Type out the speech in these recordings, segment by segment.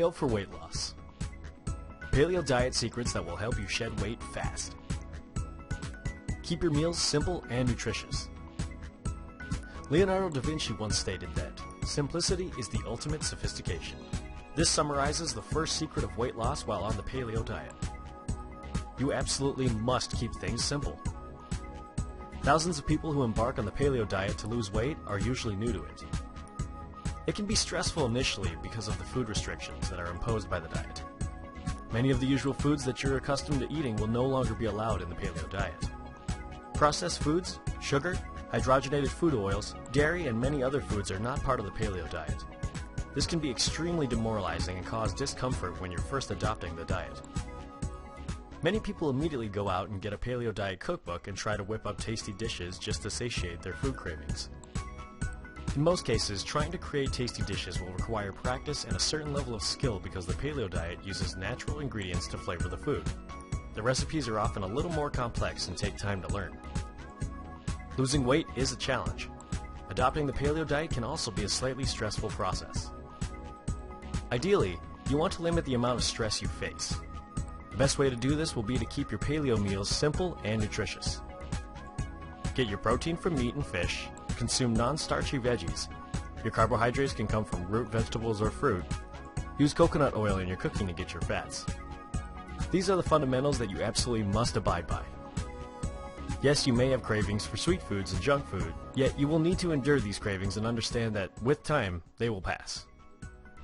Paleo for weight loss. Paleo diet secrets that will help you shed weight fast. Keep your meals simple and nutritious. Leonardo da Vinci once stated that simplicity is the ultimate sophistication. This summarizes the first secret of weight loss while on the paleo diet. You absolutely must keep things simple. Thousands of people who embark on the paleo diet to lose weight are usually new to it. It can be stressful initially because of the food restrictions that are imposed by the diet. Many of the usual foods that you're accustomed to eating will no longer be allowed in the paleo diet. Processed foods, sugar, hydrogenated food oils, dairy, and many other foods are not part of the paleo diet. This can be extremely demoralizing and cause discomfort when you're first adopting the diet. Many people immediately go out and get a paleo diet cookbook and try to whip up tasty dishes just to satiate their food cravings. In most cases, trying to create tasty dishes will require practice and a certain level of skill because the paleo diet uses natural ingredients to flavor the food. The recipes are often a little more complex and take time to learn. Losing weight is a challenge. Adopting the paleo diet can also be a slightly stressful process. Ideally, you want to limit the amount of stress you face. The best way to do this will be to keep your paleo meals simple and nutritious. Get your protein from meat and fish. Consume non-starchy veggies. Your carbohydrates can come from root vegetables or fruit. Use coconut oil in your cooking to get your fats. These are the fundamentals that you absolutely must abide by. Yes, you may have cravings for sweet foods and junk food, yet you will need to endure these cravings and understand that, with time, they will pass.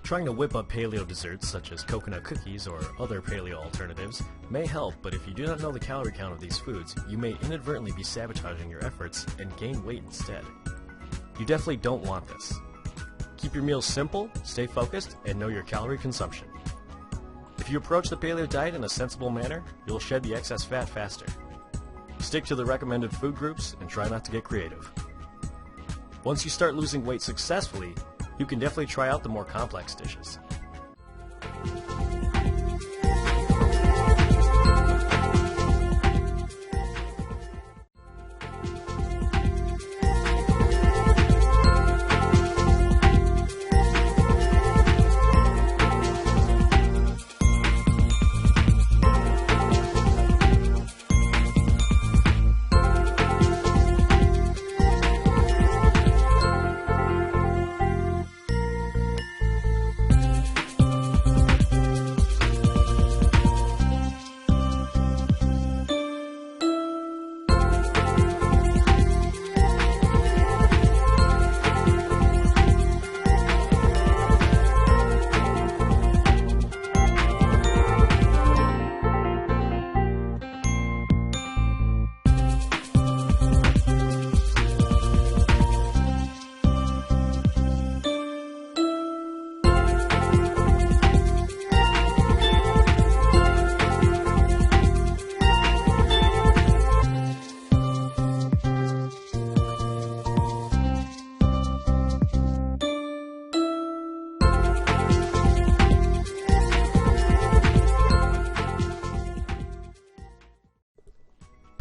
Trying to whip up paleo desserts, such as coconut cookies or other paleo alternatives, may help, but if you do not know the calorie count of these foods, you may inadvertently be sabotaging your efforts and gain weight instead. You definitely don't want this. Keep your meals simple, stay focused, and know your calorie consumption. If you approach the paleo diet in a sensible manner, you'll shed the excess fat faster. Stick to the recommended food groups and try not to get creative. Once you start losing weight successfully, you can definitely try out the more complex dishes.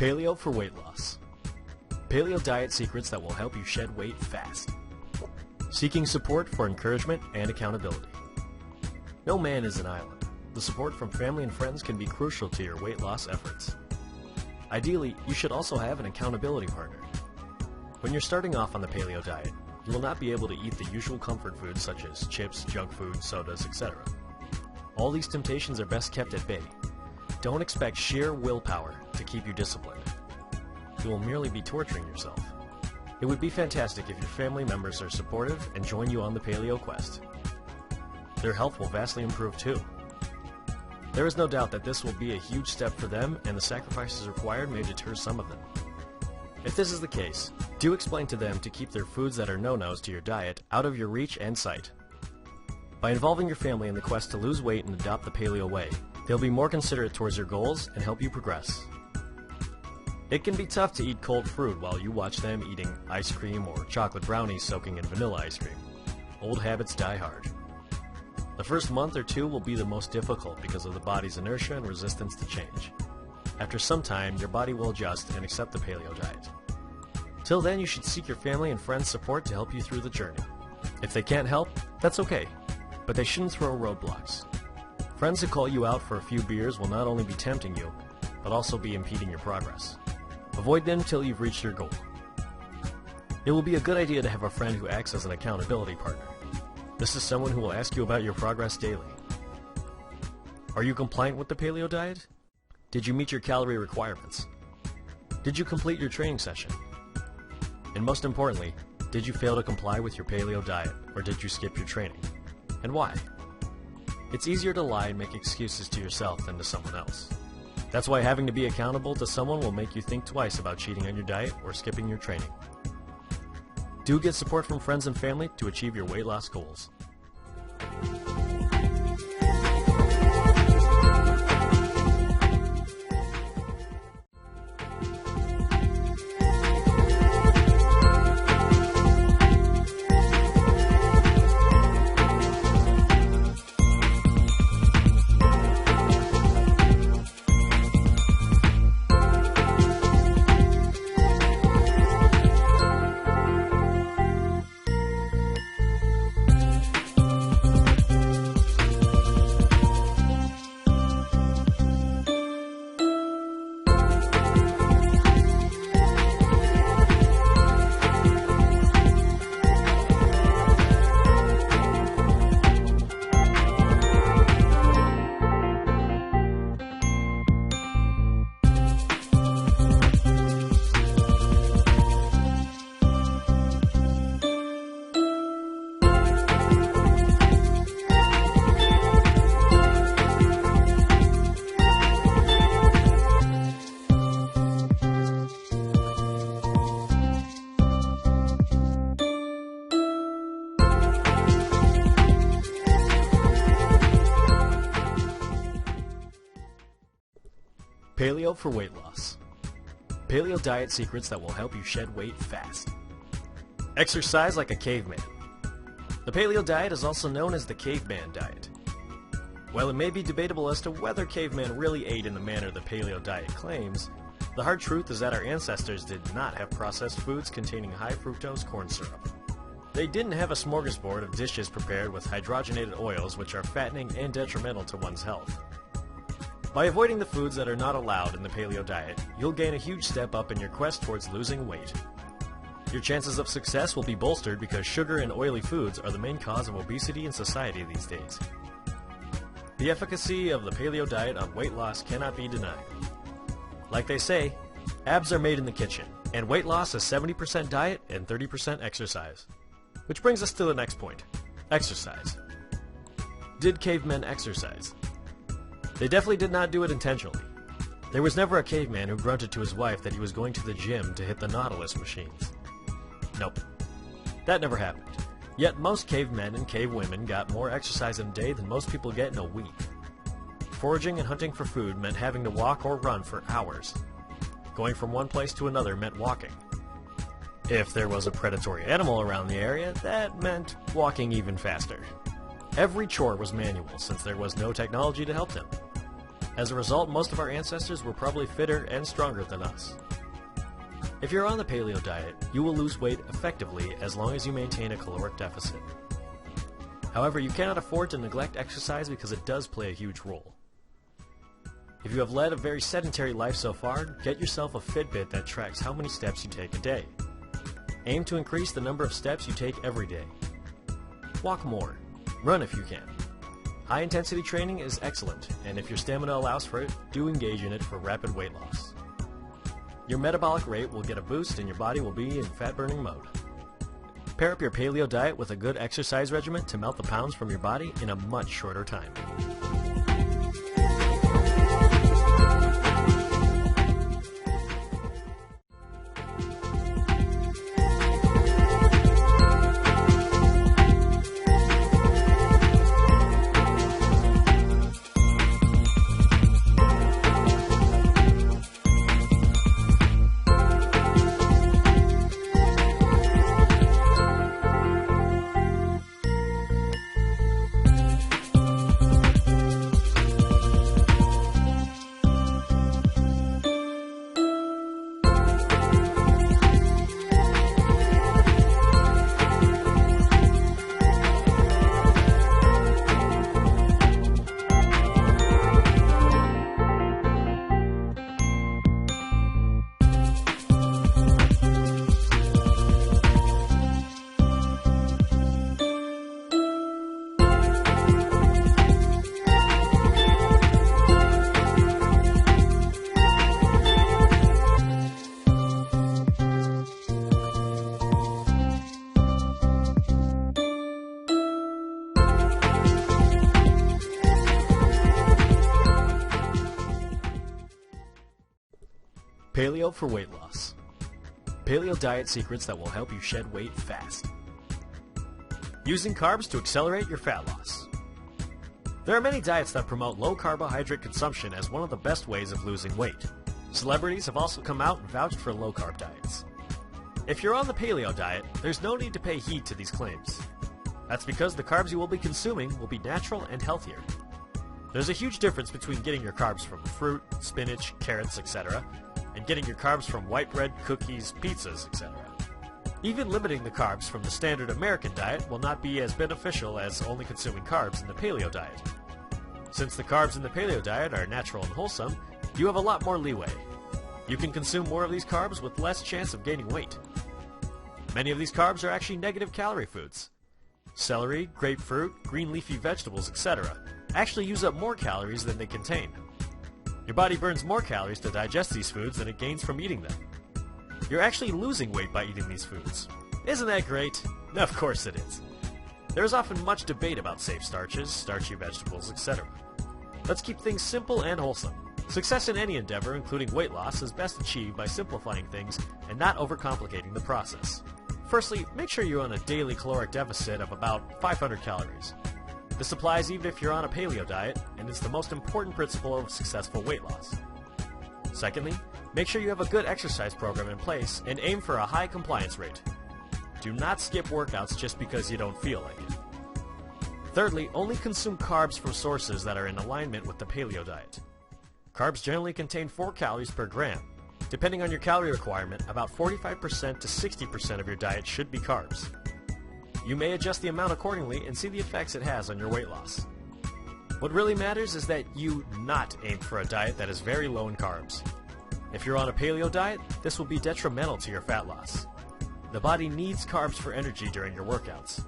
Paleo for weight loss. Paleo diet secrets that will help you shed weight fast. Seeking support for encouragement and accountability. No man is an island. The support from family and friends can be crucial to your weight loss efforts. Ideally, you should also have an accountability partner. When you're starting off on the paleo diet, you will not be able to eat the usual comfort foods such as chips, junk food, sodas, etc. All these temptations are best kept at bay. Don't expect sheer willpower to keep you disciplined. You will merely be torturing yourself. It would be fantastic if your family members are supportive and join you on the paleo quest. Their health will vastly improve too. There is no doubt that this will be a huge step for them, and the sacrifices required may deter some of them. If this is the case, do explain to them to keep their foods that are no-nos to your diet out of your reach and sight. By involving your family in the quest to lose weight and adopt the paleo way, they'll be more considerate towards your goals and help you progress. It can be tough to eat cold fruit while you watch them eating ice cream or chocolate brownies soaking in vanilla ice cream. Old habits die hard. The first month or two will be the most difficult because of the body's inertia and resistance to change. After some time, your body will adjust and accept the paleo diet. Till then, you should seek your family and friends' support to help you through the journey. If they can't help, that's okay, but they shouldn't throw roadblocks. Friends who call you out for a few beers will not only be tempting you, but also be impeding your progress. Avoid them until you've reached your goal. It will be a good idea to have a friend who acts as an accountability partner. This is someone who will ask you about your progress daily. Are you compliant with the paleo diet? Did you meet your calorie requirements? Did you complete your training session? And most importantly, did you fail to comply with your paleo diet, or did you skip your training? And why? It's easier to lie and make excuses to yourself than to someone else. That's why having to be accountable to someone will make you think twice about cheating on your diet or skipping your training. Do get support from friends and family to achieve your weight loss goals. Paleo for weight loss. Paleo diet secrets that will help you shed weight fast. Exercise like a caveman. The paleo diet is also known as the caveman diet. While it may be debatable as to whether cavemen really ate in the manner the paleo diet claims, the hard truth is that our ancestors did not have processed foods containing high fructose corn syrup. They didn't have a smorgasbord of dishes prepared with hydrogenated oils which are fattening and detrimental to one's health. By avoiding the foods that are not allowed in the paleo diet, you'll gain a huge step up in your quest towards losing weight. Your chances of success will be bolstered because sugar and oily foods are the main cause of obesity in society these days. The efficacy of the paleo diet on weight loss cannot be denied. Like they say, abs are made in the kitchen, and weight loss is 70% diet and 30% exercise. Which brings us to the next point, exercise. Did cavemen exercise? They definitely did not do it intentionally. There was never a caveman who grunted to his wife that he was going to the gym to hit the Nautilus machines. Nope. That never happened. Yet most cavemen and cavewomen got more exercise in a day than most people get in a week. Foraging and hunting for food meant having to walk or run for hours. Going from one place to another meant walking. If there was a predatory animal around the area, that meant walking even faster. Every chore was manual since there was no technology to help them. As a result, most of our ancestors were probably fitter and stronger than us. If you're on the paleo diet, you will lose weight effectively as long as you maintain a caloric deficit. However, you cannot afford to neglect exercise because it does play a huge role. If you have led a very sedentary life so far, get yourself a Fitbit that tracks how many steps you take a day. Aim to increase the number of steps you take every day. Walk more. Run if you can. High-intensity training is excellent, and if your stamina allows for it, do engage in it for rapid weight loss. Your metabolic rate will get a boost and your body will be in fat-burning mode. Pair up your paleo diet with a good exercise regimen to melt the pounds from your body in a much shorter time. Paleo for weight loss. Paleo diet secrets that will help you shed weight fast. Using carbs to accelerate your fat loss. There are many diets that promote low carbohydrate consumption as one of the best ways of losing weight. Celebrities have also come out and vouched for low carb diets. If you're on the paleo diet, there's no need to pay heed to these claims. That's because the carbs you will be consuming will be natural and healthier. There's a huge difference between getting your carbs from fruit, spinach, carrots, etc., and getting your carbs from white bread, cookies, pizzas, etc. Even limiting the carbs from the standard American diet will not be as beneficial as only consuming carbs in the paleo diet. Since the carbs in the paleo diet are natural and wholesome, you have a lot more leeway. You can consume more of these carbs with less chance of gaining weight. Many of these carbs are actually negative calorie foods. Celery, grapefruit, green leafy vegetables, etc. actually use up more calories than they contain. Your body burns more calories to digest these foods than it gains from eating them. You're actually losing weight by eating these foods. Isn't that great? Of course it is. There is often much debate about safe starches, starchy vegetables, etc. Let's keep things simple and wholesome. Success in any endeavor, including weight loss, is best achieved by simplifying things and not overcomplicating the process. Firstly, make sure you're on a daily caloric deficit of about 500 calories. This applies even if you're on a paleo diet, and is the most important principle of successful weight loss. Secondly, make sure you have a good exercise program in place and aim for a high compliance rate. Do not skip workouts just because you don't feel like it. Thirdly, only consume carbs from sources that are in alignment with the paleo diet. Carbs generally contain 4 calories per gram. Depending on your calorie requirement, about 45% to 60% of your diet should be carbs. You may adjust the amount accordingly and see the effects it has on your weight loss. What really matters is that you not aim for a diet that is very low in carbs. If you're on a paleo diet, this will be detrimental to your fat loss. The body needs carbs for energy during your workouts.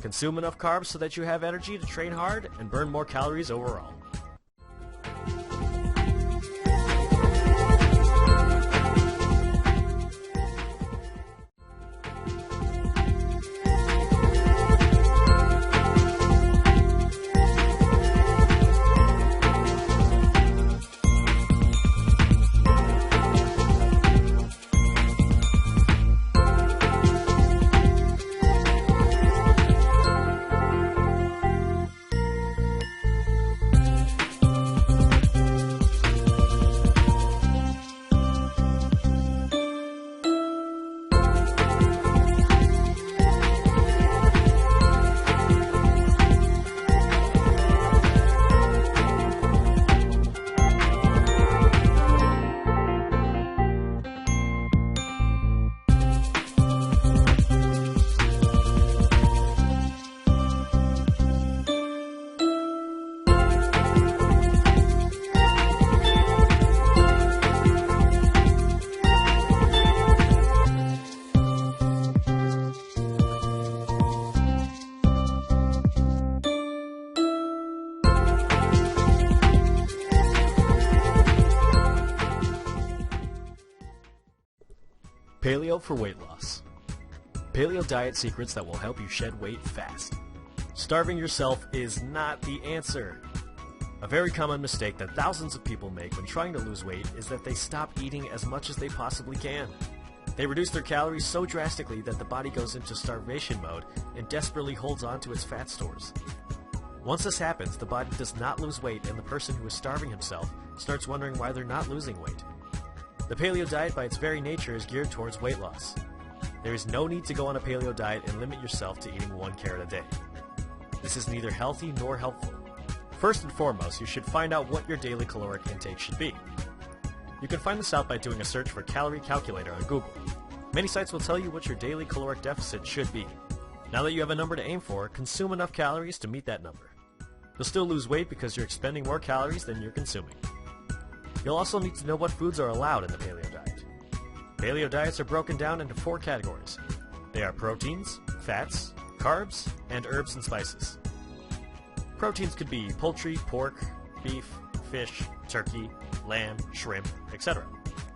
Consume enough carbs so that you have energy to train hard and burn more calories overall. Paleo for weight loss. Paleo diet secrets that will help you shed weight fast. Starving yourself is not the answer. A very common mistake that thousands of people make when trying to lose weight is that they stop eating as much as they possibly can. They reduce their calories so drastically that the body goes into starvation mode and desperately holds on to its fat stores. Once this happens, the body does not lose weight, and the person who is starving himself starts wondering why they're not losing weight. The paleo diet by its very nature is geared towards weight loss. There is no need to go on a paleo diet and limit yourself to eating 1 carrot a day. This is neither healthy nor helpful. First and foremost, you should find out what your daily caloric intake should be. You can find this out by doing a search for calorie calculator on Google. Many sites will tell you what your daily caloric deficit should be. Now that you have a number to aim for, consume enough calories to meet that number. You'll still lose weight because you're expending more calories than you're consuming. You'll also need to know what foods are allowed in the paleo diet. Paleo diets are broken down into 4 categories. They are proteins, fats, carbs, and herbs and spices. Proteins could be poultry, pork, beef, fish, turkey, lamb, shrimp, etc.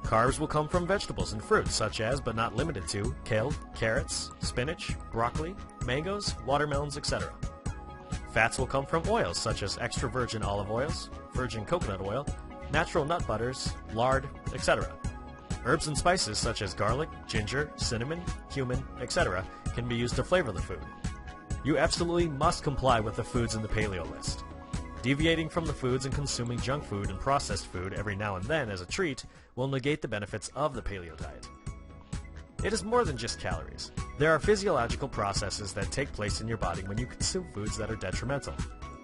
Carbs will come from vegetables and fruits such as, but not limited to, kale, carrots, spinach, broccoli, mangoes, watermelons, etc. Fats will come from oils such as extra virgin olive oils, virgin coconut oil, natural nut butters, lard, etc. Herbs and spices such as garlic, ginger, cinnamon, cumin, etc. can be used to flavor the food. You absolutely must comply with the foods in the paleo list. Deviating from the foods and consuming junk food and processed food every now and then as a treat will negate the benefits of the paleo diet. It is more than just calories. There are physiological processes that take place in your body when you consume foods that are detrimental.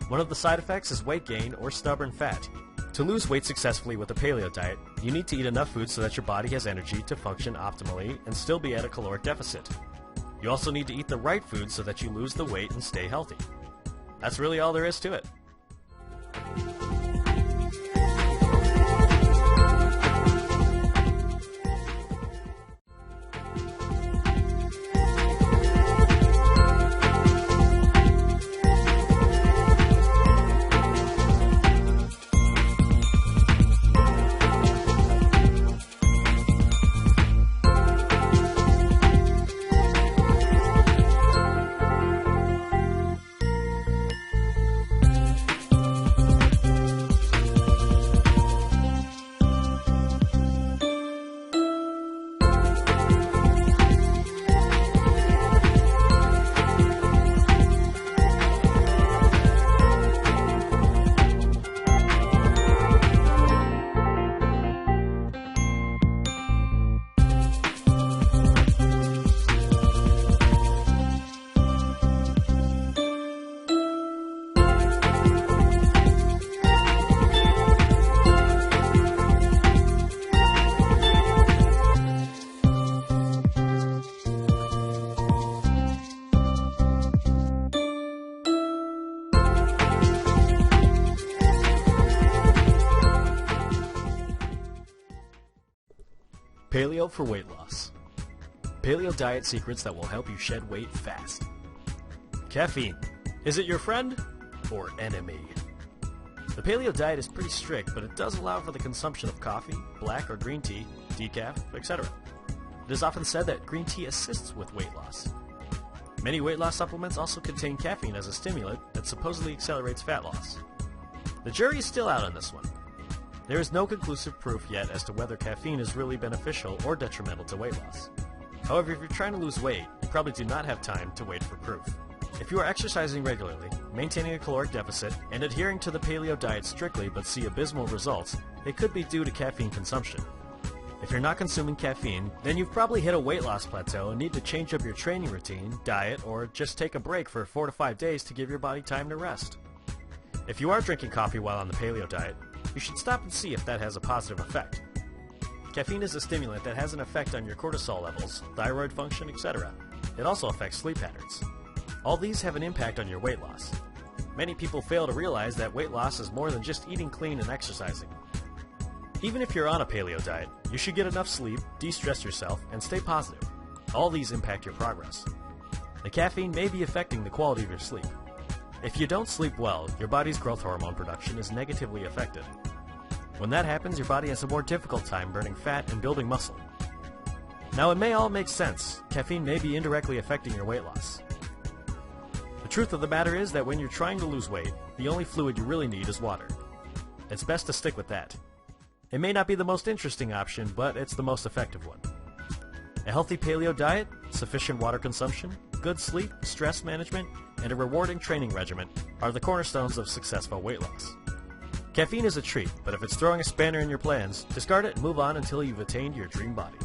One of the side effects is weight gain or stubborn fat. To lose weight successfully with a paleo diet, you need to eat enough food so that your body has energy to function optimally and still be at a caloric deficit. You also need to eat the right food so that you lose the weight and stay healthy. That's really all there is to it. Paleo for weight loss. Paleo diet secrets that will help you shed weight fast. Caffeine. Is it your friend or enemy? The paleo diet is pretty strict, but it does allow for the consumption of coffee, black or green tea, decaf, etc. It is often said that green tea assists with weight loss. Many weight loss supplements also contain caffeine as a stimulant that supposedly accelerates fat loss. The jury is still out on this one. There is no conclusive proof yet as to whether caffeine is really beneficial or detrimental to weight loss. However, if you're trying to lose weight, you probably do not have time to wait for proof. If you are exercising regularly, maintaining a caloric deficit, and adhering to the paleo diet strictly but see abysmal results, it could be due to caffeine consumption. If you're not consuming caffeine, then you've probably hit a weight loss plateau and need to change up your training routine, diet, or just take a break for 4 to 5 days to give your body time to rest. If you are drinking coffee while on the paleo diet, you should stop and see if that has a positive effect. Caffeine is a stimulant that has an effect on your cortisol levels, thyroid function, etc. It also affects sleep patterns. All these have an impact on your weight loss. Many people fail to realize that weight loss is more than just eating clean and exercising. Even if you're on a paleo diet, you should get enough sleep, de-stress yourself, and stay positive. All these impact your progress. The caffeine may be affecting the quality of your sleep. If you don't sleep well, your body's growth hormone production is negatively affected. When that happens, your body has a more difficult time burning fat and building muscle. Now, it may all make sense. Caffeine may be indirectly affecting your weight loss. The truth of the matter is that when you're trying to lose weight, the only fluid you really need is water. It's best to stick with that. It may not be the most interesting option, but it's the most effective one. A healthy paleo diet, sufficient water consumption, good sleep, stress management, and a rewarding training regimen are the cornerstones of successful weight loss. Caffeine is a treat, but if it's throwing a spanner in your plans, discard it and move on until you've attained your dream body.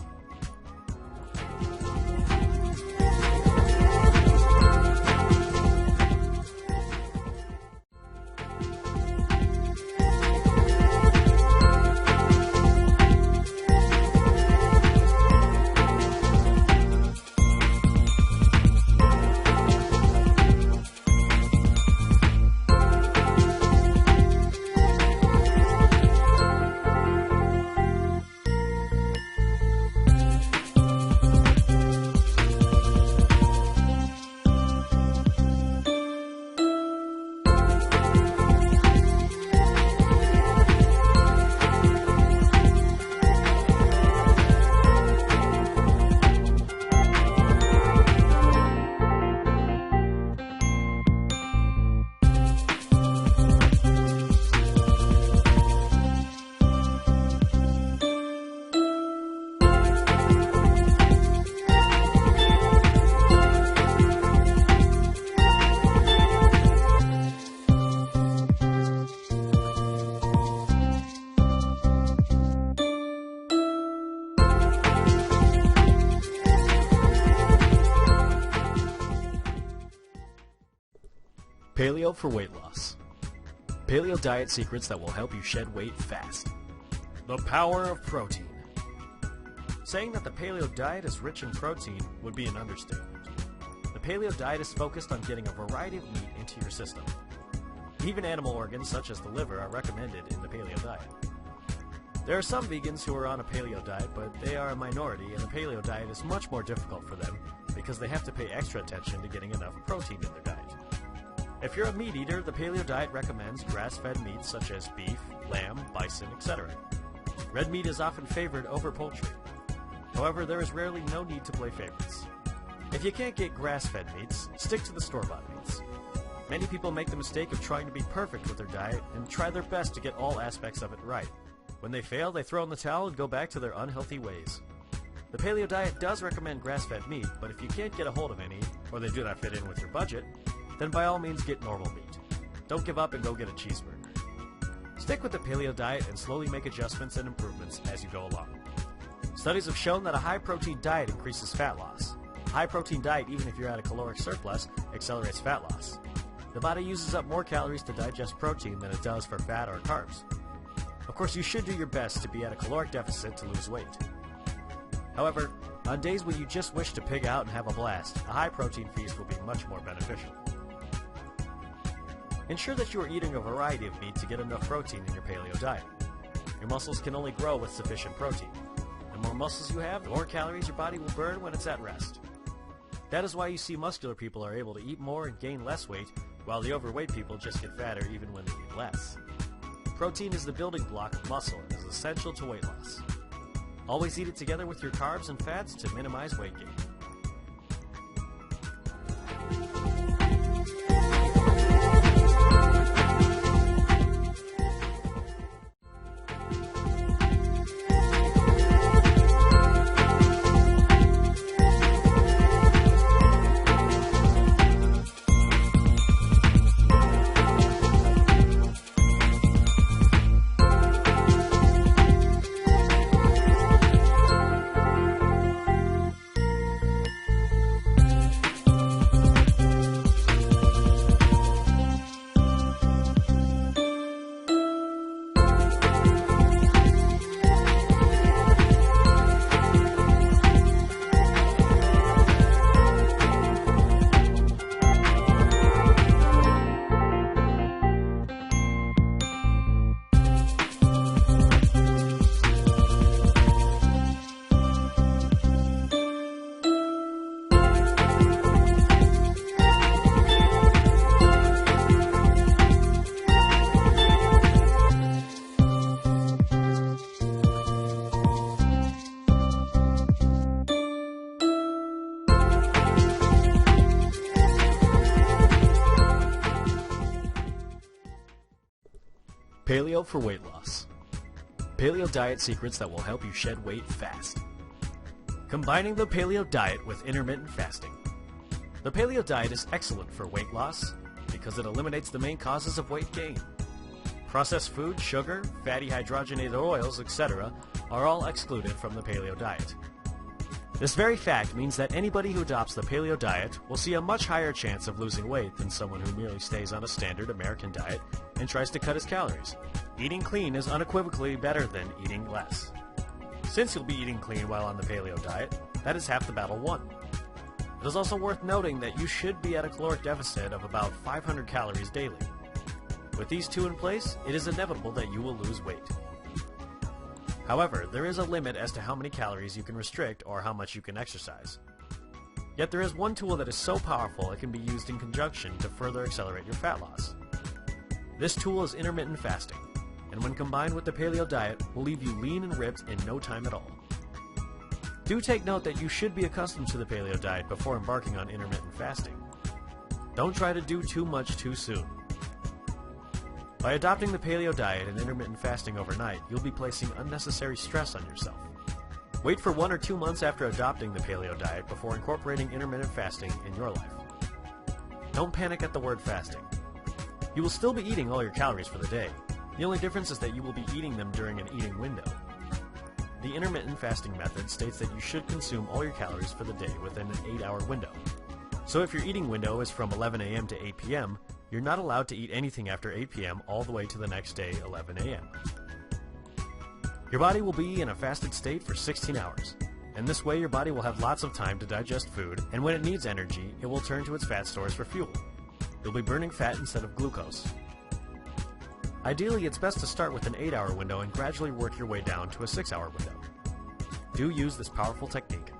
Paleo for weight loss. Paleo diet secrets that will help you shed weight fast. The power of protein. Saying that the paleo diet is rich in protein would be an understatement. The paleo diet is focused on getting a variety of meat into your system. Even animal organs such as the liver are recommended in the paleo diet. There are some vegans who are on a paleo diet, but they are a minority, and the paleo diet is much more difficult for them because they have to pay extra attention to getting enough protein in their diet. If you're a meat eater, the paleo diet recommends grass-fed meats such as beef, lamb, bison, etc. Red meat is often favored over poultry. However, there is rarely no need to play favorites. If you can't get grass-fed meats, stick to the store-bought meats. Many people make the mistake of trying to be perfect with their diet and try their best to get all aspects of it right. When they fail, they throw in the towel and go back to their unhealthy ways. The paleo diet does recommend grass-fed meat, but if you can't get a hold of any, or they do not fit in with your budget, then by all means get normal meat. Don't give up and go get a cheeseburger. Stick with the paleo diet and slowly make adjustments and improvements as you go along. Studies have shown that a high-protein diet increases fat loss. A high-protein diet, even if you're at a caloric surplus, accelerates fat loss. The body uses up more calories to digest protein than it does for fat or carbs. Of course, you should do your best to be at a caloric deficit to lose weight. However, on days when you just wish to pig out and have a blast, a high-protein feast will be much more beneficial. Ensure that you are eating a variety of meat to get enough protein in your paleo diet. Your muscles can only grow with sufficient protein. The more muscles you have, the more calories your body will burn when it's at rest. That is why you see muscular people are able to eat more and gain less weight, while the overweight people just get fatter even when they eat less. Protein is the building block of muscle and is essential to weight loss. Always eat it together with your carbs and fats to minimize weight gain. Paleo for weight loss. Paleo diet secrets that will help you shed weight fast. Combining the paleo diet with intermittent fasting. The paleo diet is excellent for weight loss because it eliminates the main causes of weight gain. Processed food, sugar, fatty hydrogenated oils, etc. are all excluded from the paleo diet. This very fact means that anybody who adopts the paleo diet will see a much higher chance of losing weight than someone who merely stays on a standard American diet and tries to cut his calories. Eating clean is unequivocally better than eating less. Since you'll be eating clean while on the paleo diet, that is half the battle won. It is also worth noting that you should be at a caloric deficit of about 500 calories daily. With these two in place, it is inevitable that you will lose weight. However, there is a limit as to how many calories you can restrict or how much you can exercise. Yet there is one tool that is so powerful it can be used in conjunction to further accelerate your fat loss. This tool is intermittent fasting, and when combined with the paleo diet, will leave you lean and ripped in no time at all. Do take note that you should be accustomed to the paleo diet before embarking on intermittent fasting. Don't try to do too much too soon. By adopting the paleo diet and intermittent fasting overnight, you'll be placing unnecessary stress on yourself. Wait for 1 or 2 months after adopting the paleo diet before incorporating intermittent fasting in your life. Don't panic at the word fasting. You will still be eating all your calories for the day. The only difference is that you will be eating them during an eating window. The intermittent fasting method states that you should consume all your calories for the day within an 8-hour window. So if your eating window is from 11 a.m. to 8 p.m., you're not allowed to eat anything after 8 p.m. all the way to the next day, 11 a.m. Your body will be in a fasted state for 16 hours, and this way your body will have lots of time to digest food, and when it needs energy, it will turn to its fat stores for fuel. You'll be burning fat instead of glucose. Ideally, it's best to start with an 8-hour window and gradually work your way down to a 6-hour window. Do use this powerful technique.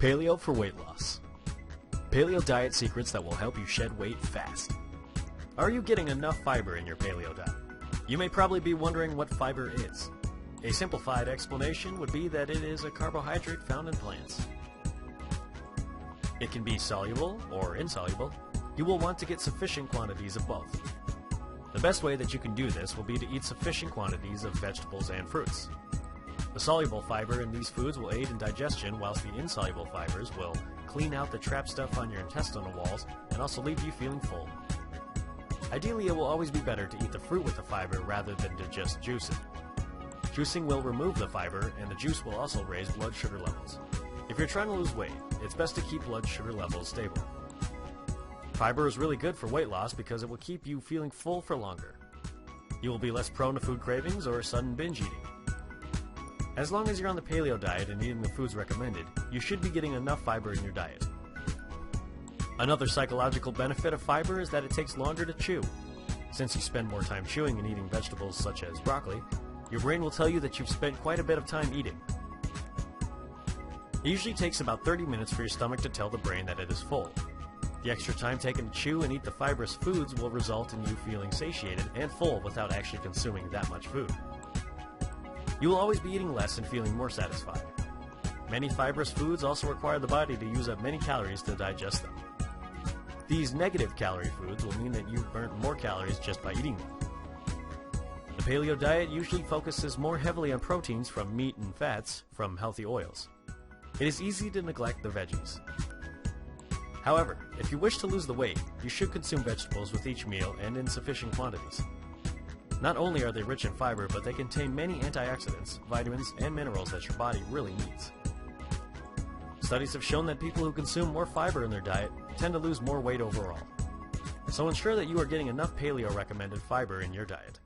Paleo for weight loss. Paleo diet secrets that will help you shed weight fast. Are you getting enough fiber in your paleo diet? You may probably be wondering what fiber is. A simplified explanation would be that it is a carbohydrate found in plants. It can be soluble or insoluble. You will want to get sufficient quantities of both. The best way that you can do this will be to eat sufficient quantities of vegetables and fruits. The soluble fiber in these foods will aid in digestion, whilst the insoluble fibers will clean out the trapped stuff on your intestinal walls and also leave you feeling full. Ideally, it will always be better to eat the fruit with the fiber rather than to just juice it. Juicing will remove the fiber, and the juice will also raise blood sugar levels. If you're trying to lose weight, it's best to keep blood sugar levels stable. Fiber is really good for weight loss because it will keep you feeling full for longer. You will be less prone to food cravings or sudden binge eating. As long as you're on the paleo diet and eating the foods recommended, you should be getting enough fiber in your diet. Another psychological benefit of fiber is that it takes longer to chew. Since you spend more time chewing and eating vegetables such as broccoli, your brain will tell you that you've spent quite a bit of time eating. It usually takes about 30 minutes for your stomach to tell the brain that it is full. The extra time taken to chew and eat the fibrous foods will result in you feeling satiated and full without actually consuming that much food. You will always be eating less and feeling more satisfied. Many fibrous foods also require the body to use up many calories to digest them. These negative calorie foods will mean that you've burnt more calories just by eating them. The paleo diet usually focuses more heavily on proteins from meat and fats from healthy oils. It is easy to neglect the veggies. However, if you wish to lose the weight, you should consume vegetables with each meal and in sufficient quantities. Not only are they rich in fiber, but they contain many antioxidants, vitamins, and minerals that your body really needs. Studies have shown that people who consume more fiber in their diet tend to lose more weight overall. So ensure that you are getting enough paleo recommended fiber in your diet.